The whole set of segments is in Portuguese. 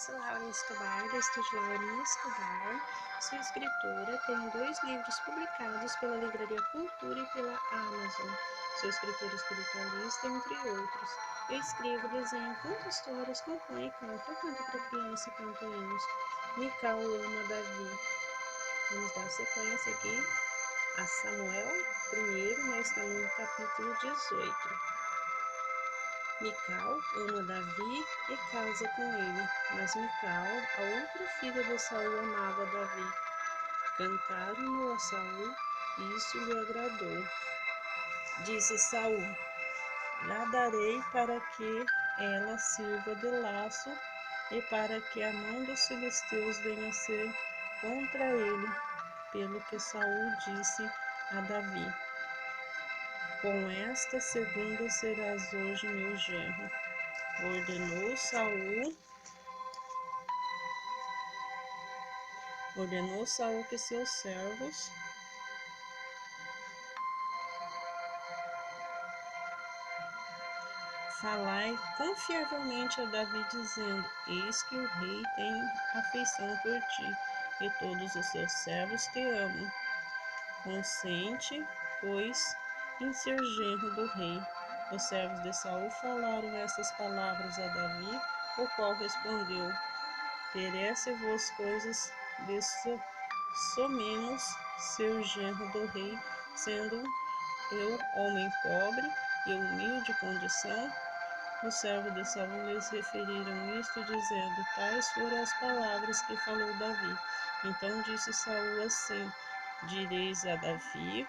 sou Lauren Escobar, da Estúdio Lauren Escobar. Sou escritora, tenho 2 livros publicados pela Livraria Cultura e pela Amazon. Sou escritora espiritualista, entre outros. Eu escrevo, desenho, conto histórias, componho e canto. Eu canto para criança e canto hinos. Mical ama Davi. Vamos dar sequência aqui a Samuel 1, nós estamos no capítulo 18. Mical ama Davi e casa com ele, mas Mical, a outra filha de Saul, amava Davi. Cantaram-no a Saul, e isso lhe agradou. Disse Saul: lá darei para que ela sirva de laço e para que a mão dos filisteus venha a ser contra ele, pelo que Saul disse a Davi: com esta segunda serás hoje meu genro. Ordenou Saul que seus servos falai confiavelmente a Davi, dizendo: eis que o rei tem afeição por ti, e todos os seus servos te amam. Consente, pois, em ser genro do rei. Os servos de Saul falaram estas palavras a Davi, o qual respondeu: perece-vos coisas de somenos ser genro do rei, sendo eu homem pobre e humilde condição? Os servos de Saul lhes referiram isto, dizendo: tais foram as palavras que falou Davi. Então disse Saul assim: direis a Davi: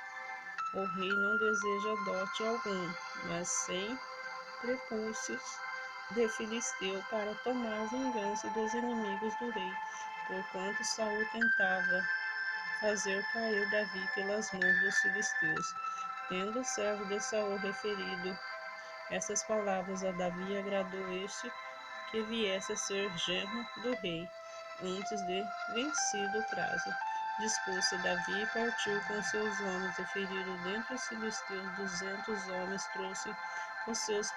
o rei não deseja dote algum, mas sem prepúcios de filisteu, para tomar vingança dos inimigos do rei, porquanto Saul tentava fazer cair Davi pelas mãos dos filisteus. Tendo o servo de Saul referido essas palavras a Davi, agradou este que viesse a ser genro do rei, antes de vencido o prazo. Dispôs-se Davi e partiu com seus homens, e feriram dentre os filisteus 200 homens, trouxe os seus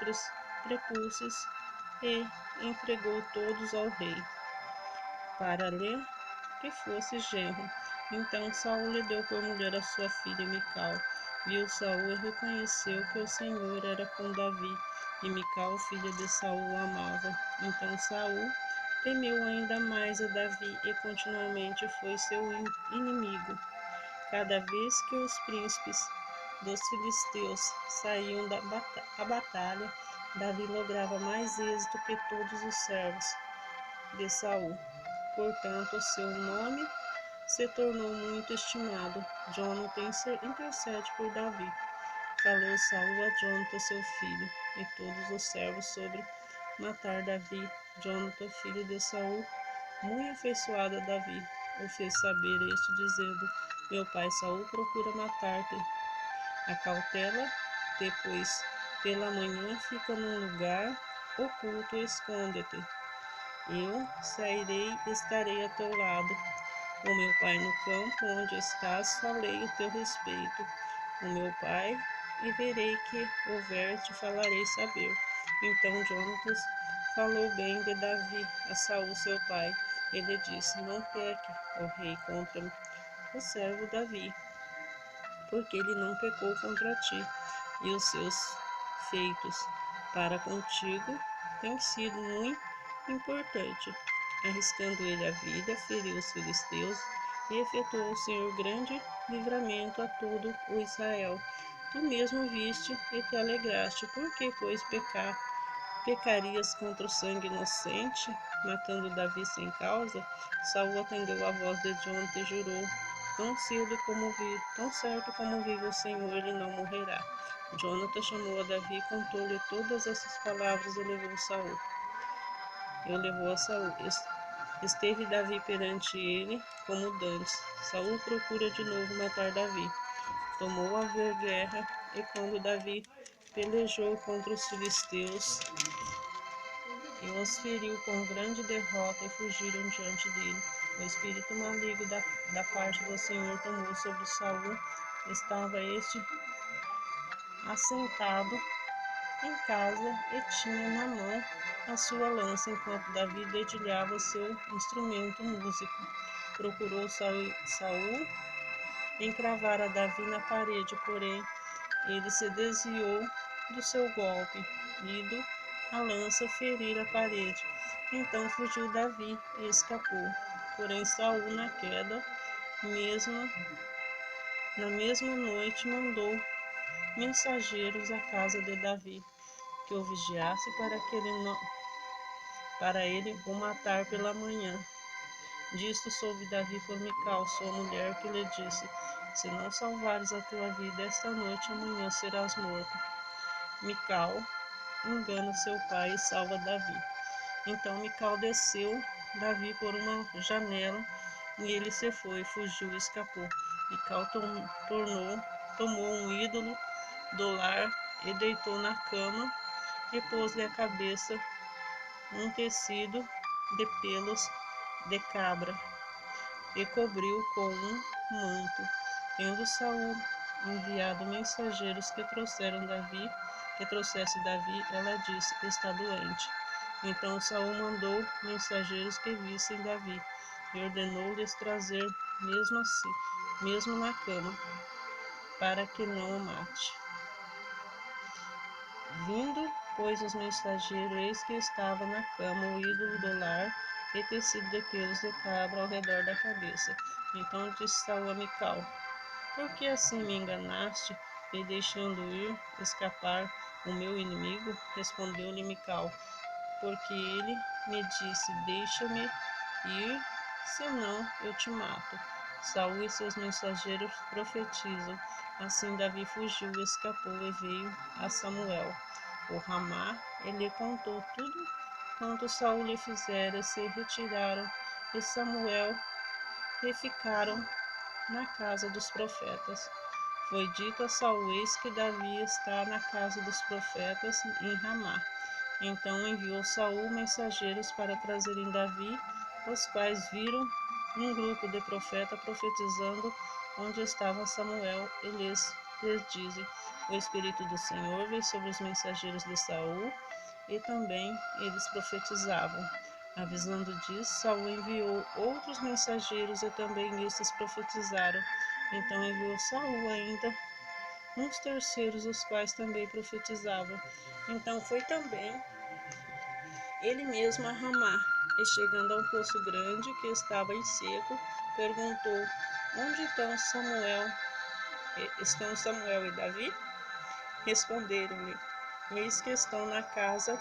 prepúcios e entregou todos ao rei, para lhe que fosse genro. Então Saul lhe deu por mulher a sua filha Mical. Viu Saul e reconheceu que o Senhor era com Davi, e Mical, filha de Saul, amava. Então Saul temeu ainda mais a Davi e continuamente foi seu inimigo. Cada vez que os príncipes dos filisteus saíam à batalha, Davi lograva mais êxito que todos os servos de Saul. Portanto, o seu nome se tornou muito estimado. Jonathan intercede por Davi. Falou Saul a Jonathan, seu filho, e todos os servos sobre matar Davi. Jonathan, filho de Saul, muito afeiçoado a Davi, o fez saber este, dizendo: meu pai Saul procura matar-te. Acautela-te, pois pela manhã fica num lugar oculto e esconde-te. Eu sairei e estarei a teu lado. O meu pai no campo onde estás, falei o teu respeito. O meu pai, e verei que houver, te falarei saber. Então Jonatas falou bem de Davi a Saul seu pai. Ele disse: não peque, ó rei, contra o servo Davi, porque ele não pecou contra ti, e os seus feitos para contigo têm sido muito importante. Arriscando ele a vida, feriu os filisteus e efetuou o Senhor grande livramento a todo o Israel. Tu mesmo viste e te alegraste, porque, pois, pecarias contra o sangue inocente, matando Davi sem causa? Saul atendeu a voz de Jonathan e jurou: tão certo como vive o Senhor, ele não morrerá. Jonathan chamou a Davi e contou-lhe todas essas palavras e levou a Saul. Esteve Davi perante ele como dantes. Saul procura de novo matar Davi. Tomou a ver guerra, e quando Davi pelejou contra os filisteus, e os feriu com grande derrota, e fugiram diante dele. O espírito maligno da parte do Senhor tomou sobre Saul. Estava este assentado em casa e tinha na mão a sua lança, enquanto Davi dedilhava o seu instrumento músico. Procurou Saul encravar a Davi na parede, porém ele se desviou do seu golpe, indo a lança ferir a parede. Então fugiu Davi e escapou. Porém Saul, na queda, na mesma noite, mandou mensageiros à casa de Davi, que o vigiasse para ele o matar pela manhã. Disto soube Davi por Mical, sua mulher, que lhe disse: se não salvares a tua vida esta noite, amanhã serás morto. Mical engana seu pai e salva Davi. Então Mical desceu Davi por uma janela, e ele se foi, fugiu e escapou. Mical tomou um ídolo do lar e deitou na cama, e pôs-lhe a cabeça um tecido de pelos de cabra, e cobriu com um manto. Tendo Saul enviado mensageiros que trouxesse Davi, ela disse: está doente. Então Saul mandou mensageiros que vissem Davi, e ordenou-lhes trazer mesmo na cama, para que não o mate. Vindo, pois, os mensageiros, eis que estava na cama o ídolo do lar e tecido de pelos de cabra ao redor da cabeça. Então disse Saul a Mical: por que assim me enganaste, e deixando escapar o meu inimigo? Respondeu-lhe Mical: porque ele me disse: deixa-me ir, senão eu te mato. Saul e seus mensageiros profetizam. Assim Davi fugiu, escapou e veio a Samuel, o Ramá, e lhe contou tudo quanto Saul lhe fizera. Se retiraram e Samuel e ficaram na casa dos profetas. Foi dito a Saul: eis que Davi está na casa dos profetas em Ramá. Então enviou Saul mensageiros para trazerem Davi, os quais viram um grupo de profetas profetizando onde estava Samuel, e lhes dizem: o Espírito do Senhor veio sobre os mensageiros de Saul, e também eles profetizavam. Avisando disso, Saul enviou outros mensageiros, e também estes profetizaram. Então enviou Saul ainda uns terceiros, os quais também profetizavam. Então foi também ele mesmo a Ramá, e chegando a um poço grande que estava em seco, perguntou: onde estão Samuel e Davi? Responderam-lhe: eis que estão na casa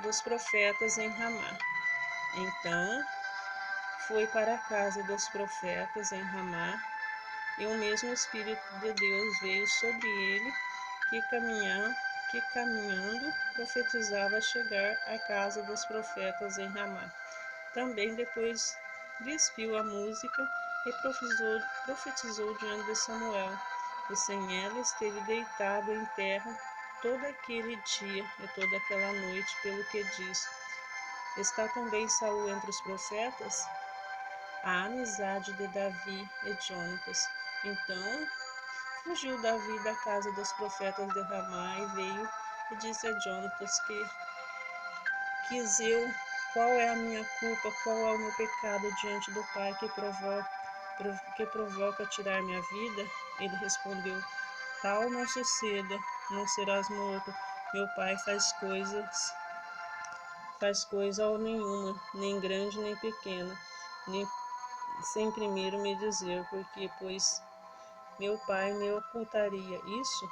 dos profetas em Ramá. Então foi para a casa dos profetas em Ramá, e o mesmo Espírito de Deus veio sobre ele, que caminhando profetizava chegar à casa dos profetas em Ramá. Também depois despiu a música e profetizou diante de Samuel, e sem ela esteve deitado em terra todo aquele dia e toda aquela noite, pelo que diz: está também Saul entre os profetas? A amizade de Davi e Jonatas. Então fugiu Davi da casa dos profetas de Ramá, e veio e disse a Jonatas: qual é a minha culpa, qual é o meu pecado diante do Pai que provoca tirar minha vida? Ele respondeu: tal não suceda, não serás morto. Meu pai faz coisa nenhuma, nem grande nem pequena, nem sem primeiro me dizer, porque pois meu pai me ocultaria isso?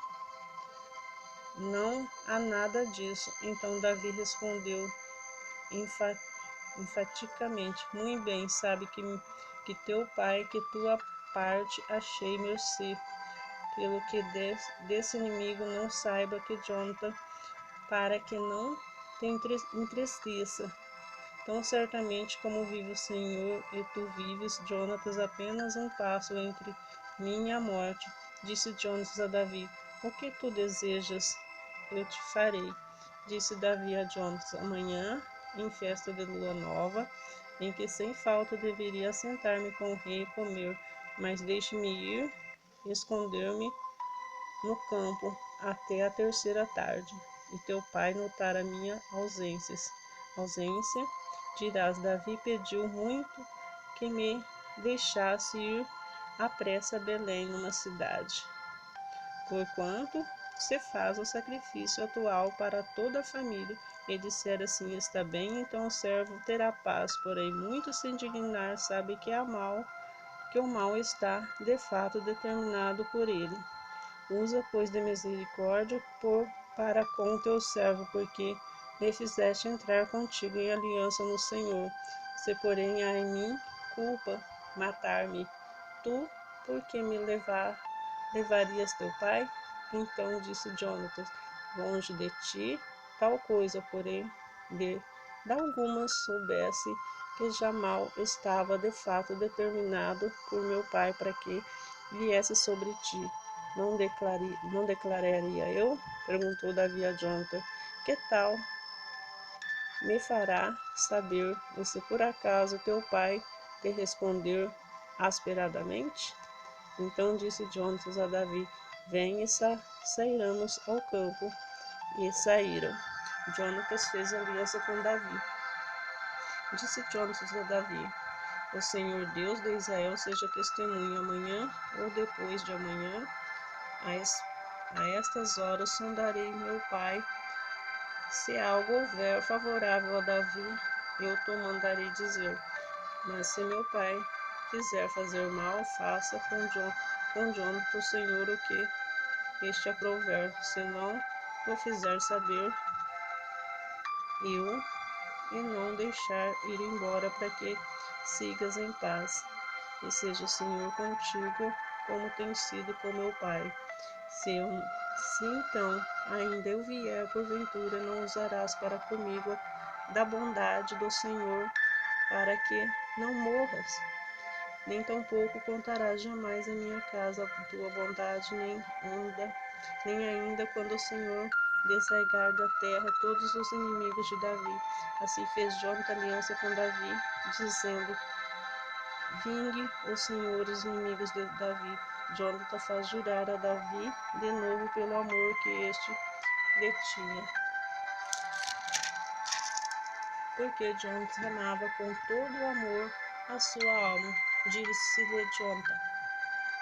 Não há nada disso. Então Davi respondeu enfaticamente: muito bem, sabe que teu pai, que tua parte achei mercê, pelo que desse inimigo não saiba que Jonathan, para que não te entristeça. Tão certamente como vive o Senhor e tu vives, Jonatas, apenas um passo entre mim e a morte. Disse Jonatas a Davi: o que tu desejas, eu te farei. Disse Davi a Jonatas: amanhã, em festa de lua nova, em que sem falta deveria assentar-me com o rei e comer, mas deixe-me ir esconder-me no campo até a terceira tarde. e teu pai notar a minha ausência, dirás: Davi pediu muito que me deixasse ir à pressa a Belém, numa cidade, porquanto se faz o sacrifício atual para toda a família. E disser assim: está bem, então o servo terá paz. Porém, muito se indignar, sabe que o mal está de fato determinado por ele. Usa, pois, de misericórdia para com teu servo, porque me fizeste entrar contigo em aliança no Senhor. Se, porém, há em mim culpa, matar-me, tu, por que me levarias teu pai? Então disse Jonatas: longe de ti tal coisa, porém, de algumas soubesse que já mal estava de fato determinado por meu pai para que viesse sobre ti. Não declararia eu? Perguntou Davi a Jonathan. Que tal me fará saber, e se por acaso teu pai te responder asperadamente? Então disse Jonatas a Davi: vem e sairamos ao campo. E saíram. Jonatas fez aliança com Davi. Disse Jonatas a Davi: o Senhor Deus de Israel seja testemunha, amanhã ou depois de amanhã, a estas horas sondarei meu pai. Se algo houver favorável a Davi, eu te mandarei dizer. Mas se meu pai quiser fazer mal, faça com Jonathan o Senhor o que este aprouver. Se não o fizer saber, eu e não deixar ir embora, para que sigas em paz. E seja o Senhor contigo, como tem sido com meu pai. Se então ainda eu vier, porventura não usarás para comigo da bondade do Senhor, para que não morras, nem tampouco contarás jamais em minha casa a tua bondade, nem ainda quando o Senhor desarraigar da terra todos os inimigos de Davi. Assim fez Jonathan aliança com Davi, dizendo: vingue o Senhor os inimigos de Davi. Jonathan faz jurar a Davi de novo pelo amor que este lhe tinha, porque Jonathan amava com todo o amor a sua alma. Disse-lhe Jonathan: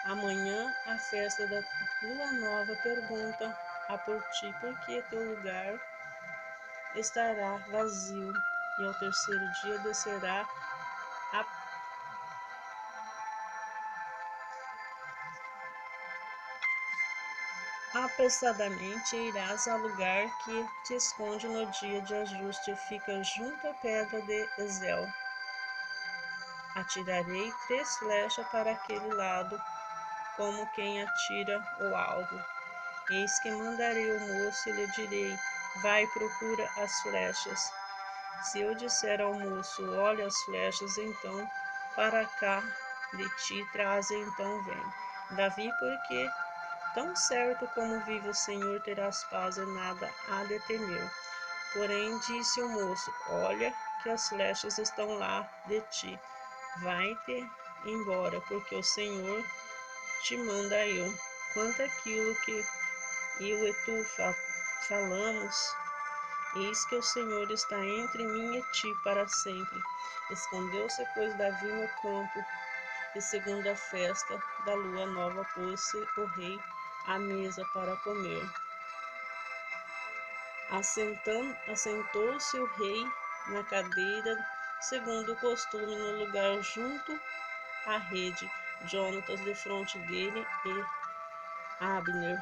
amanhã a festa da lua nova, pergunta a por ti, porque teu lugar estará vazio, e ao terceiro dia descerá apressadamente, e irás ao lugar que te esconde no dia de ajuste, fica junto à pedra de Ezel. Atirarei 3 flechas para aquele lado, como quem atira o alvo. Eis que mandarei o moço e lhe direi: vai, procura as flechas. Se eu disser ao moço: olha as flechas, então para cá de ti traze, então vem. Davi, porque tão certo como vive o Senhor, terás paz e nada há de temer. Porém disse o moço: olha que as flechas estão lá de ti. Vai-te embora, porque o Senhor te manda eu. Quanto àquilo que eu e tu falamos, eis que o Senhor está entre mim e ti para sempre. Escondeu-se, pois, Davi no campo, e segundo a festa da lua nova, pôs-se o rei à mesa para comer. Assentou-se o rei na cadeira, segundo o costume, no lugar junto à rede, Jonatas defronte dele e Abner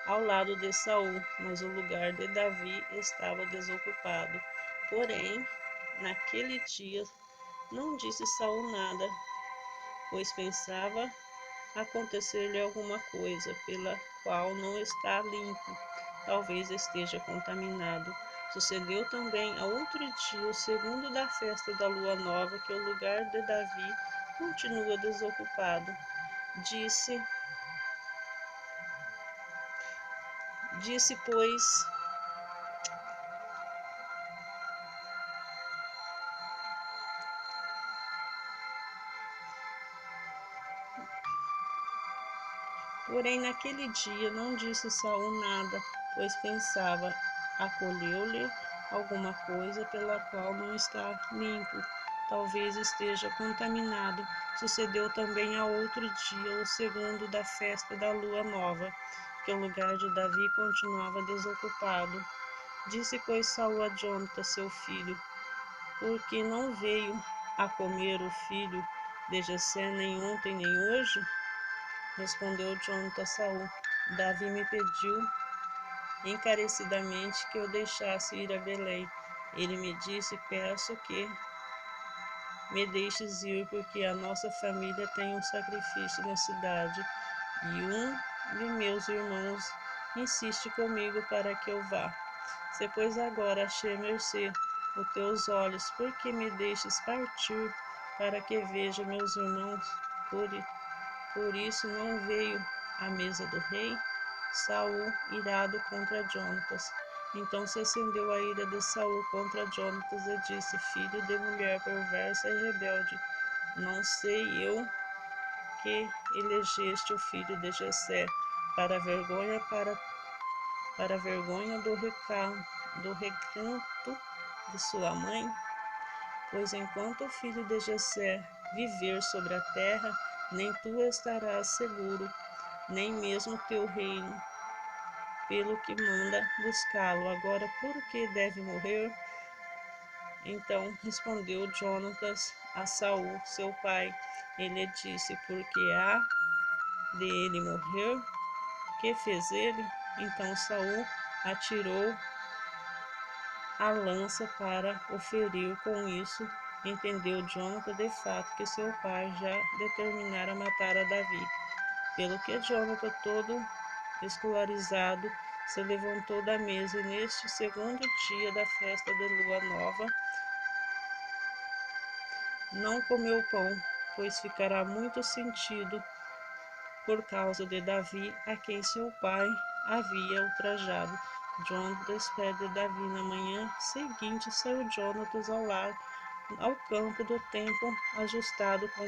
ao lado de Saul, mas o lugar de Davi estava desocupado. Porém, naquele dia não disse Saul nada, pois pensava acontecer-lhe alguma coisa pela qual não está limpo, talvez esteja contaminado. Sucedeu também a outro dia, o segundo da festa da lua nova, que o lugar de Davi continua desocupado. Disse, pois, porém naquele dia não disse Saul nada, pois pensava: acolheu-lhe alguma coisa pela qual não está limpo, talvez esteja contaminado. Sucedeu também a outro dia, o segundo da festa da lua nova, que o lugar de Davi continuava desocupado. Disse, pois, Saul a Jonatã, seu filho: por que não veio a comer o filho de Jessé nem ontem nem hoje? Respondeu Jonatã a Saul: Davi me pediu encarecidamente que eu deixasse ir a Belém. Ele me disse: peço que me deixes ir, porque a nossa família tem um sacrifício na cidade, e um de meus irmãos insiste comigo para que eu vá. Se pois agora achei mercê os teus olhos, por que me deixes partir para que veja meus irmãos? Por isso não veio à mesa do rei. Saul, irado contra Jonatas. Então se acendeu a ira de Saul contra Jonatas e disse: filho de mulher perversa e rebelde, não sei eu que elegeste o filho de Jessé para a vergonha do recanto de sua mãe? Pois enquanto o filho de Jessé viver sobre a terra, nem tu estarás seguro, nem mesmo teu reino, pelo que manda buscá-lo. Agora, por que deve morrer? Então respondeu Jonatas a Saul, seu pai. Ele disse: porque há de ele morrer? Que fez ele? Então Saul atirou a lança para o ferir. Com isso, entendeu Jonatã de fato que seu pai já determinara matar a Davi. Pelo que Jonatã, todo escolarizado, se levantou da mesa, e neste segundo dia da festa de lua nova não comeu pão, pois ficará muito sentido por causa de Davi, a quem seu pai havia ultrajado. Jonatã despede Davi. Na manhã seguinte saiu Jonatas ao campo do templo, ajustado com